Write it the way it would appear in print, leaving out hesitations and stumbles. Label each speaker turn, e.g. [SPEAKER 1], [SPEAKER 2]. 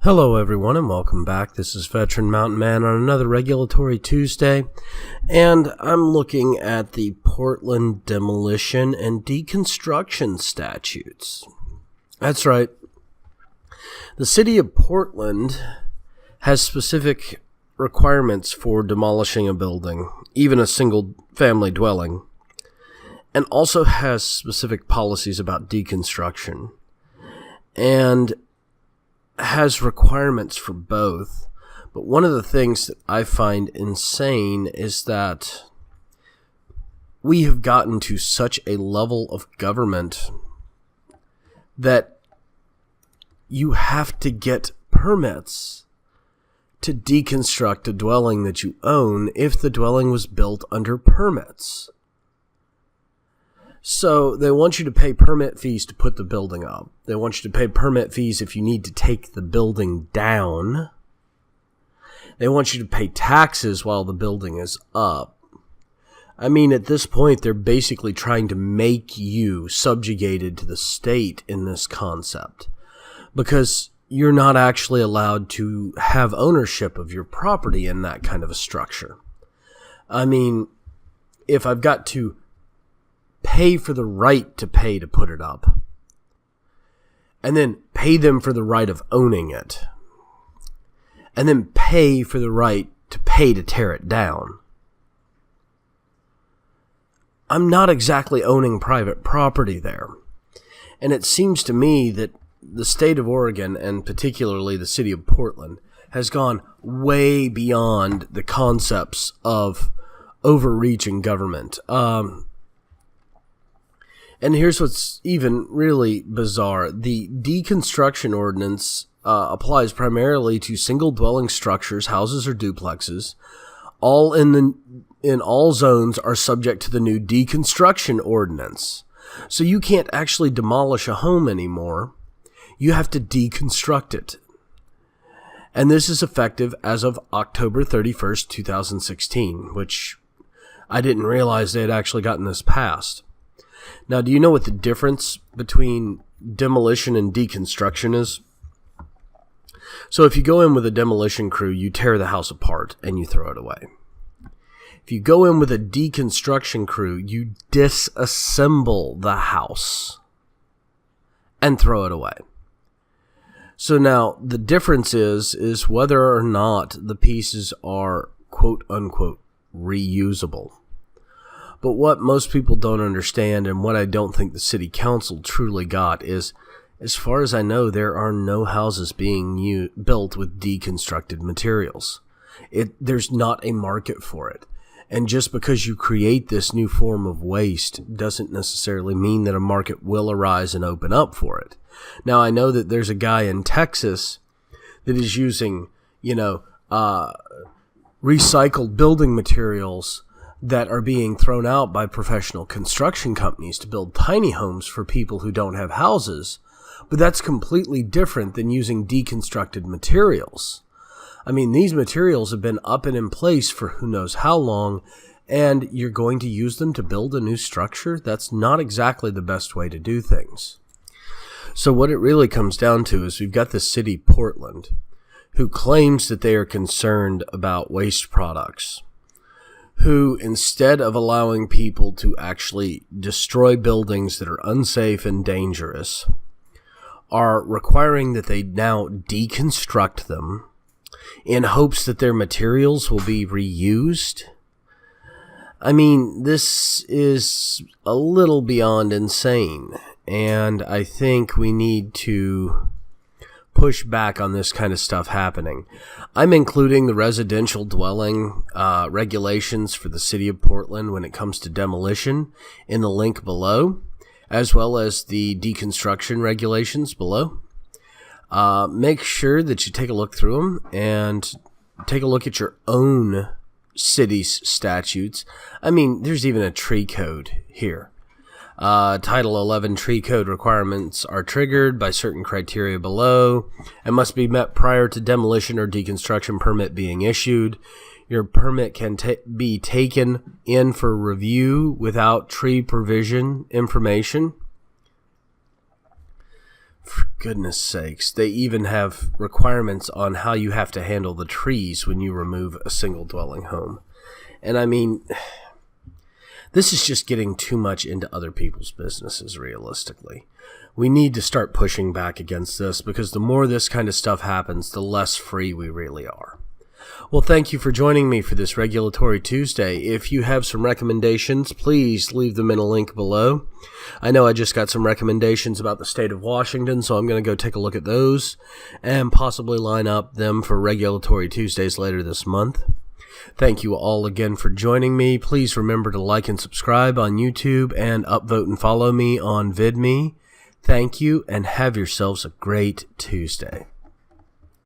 [SPEAKER 1] Hello everyone and welcome back. This is Veteran Mountain Man on another Regulatory Tuesday, and I'm looking at the Portland Demolition and Deconstruction statutes. That's right. The city of Portland has specific requirements for demolishing a building, even a single family dwelling, and also has specific policies about deconstruction. And has requirements for both. But one of the things that I find insane is that we have gotten to such a level of government that you have to get permits to deconstruct a dwelling that you own if the dwelling was built under permits. So they want you to pay permit fees to put the building up. They want you to pay permit fees if you need to take the building down. They want you to pay taxes while the building is up. I mean, at this point, they're basically trying to make you subjugated to the state in this concept, because you're not actually allowed to have ownership of your property in that kind of a structure. I mean, if I've got to pay for the right to pay to put it up, and then pay them for the right of owning it, and then pay for the right to pay to tear it down, I'm not exactly owning private property there. And it seems to me that the state of Oregon, and particularly the city of Portland, has gone way beyond the concepts of overreaching government. And here's what's even really bizarre. The deconstruction ordinance applies primarily to single-dwelling structures, houses or duplexes. All in all zones are subject to the new deconstruction ordinance. So you can't actually demolish a home anymore. You have to deconstruct it. And this is effective as of October 31st, 2016, which I didn't realize they had actually gotten this passed. Now, do you know what the difference between demolition and deconstruction is? So if you go in with a demolition crew, you tear the house apart and you throw it away. If you go in with a deconstruction crew, you disassemble the house and throw it away. So now the difference is whether or not the pieces are quote-unquote reusable. But what most people don't understand, and what I don't think the city council truly got, is, as far as I know, there are no houses being built with deconstructed materials. There's not a market for it. And just because you create this new form of waste doesn't necessarily mean that a market will arise and open up for it. Now, I know that there's a guy in Texas that is using, recycled building materials that are being thrown out by professional construction companies to build tiny homes for people who don't have houses. But that's completely different than using deconstructed materials. I mean, these materials have been up and in place for who knows how long, and you're going to use them to build a new structure? That's not exactly the best way to do things. So what it really comes down to is we've got the city, Portland, who claims that they are concerned about waste products, who, instead of allowing people to actually destroy buildings that are unsafe and dangerous, are requiring that they now deconstruct them in hopes that their materials will be reused. I mean, this is a little beyond insane, and I think we need to push back on this kind of stuff happening. I'm including the residential dwelling regulations for the city of Portland when it comes to demolition in the link below, as well as the deconstruction regulations below. Make sure that you take a look through them and take a look at your own city's statutes. I mean, there's even a tree code here. Title 11 tree code requirements are triggered by certain criteria below and must be met prior to demolition or deconstruction permit being issued. Your permit can be taken in for review without tree provision information. For goodness sakes, they even have requirements on how you have to handle the trees when you remove a single dwelling home. And I mean, this is just getting too much into other people's businesses, realistically. We need to start pushing back against this, because the more this kind of stuff happens, the less free we really are. Well, thank you for joining me for this Regulatory Tuesday. If you have some recommendations, please leave them in a link below. I know I just got some recommendations about the state of Washington, so I'm going to go take a look at those and possibly line up them for Regulatory Tuesdays later this month. Thank you all again for joining me. Please remember to like and subscribe on YouTube and upvote and follow me on VidMe. Thank you, and have yourselves a great Tuesday.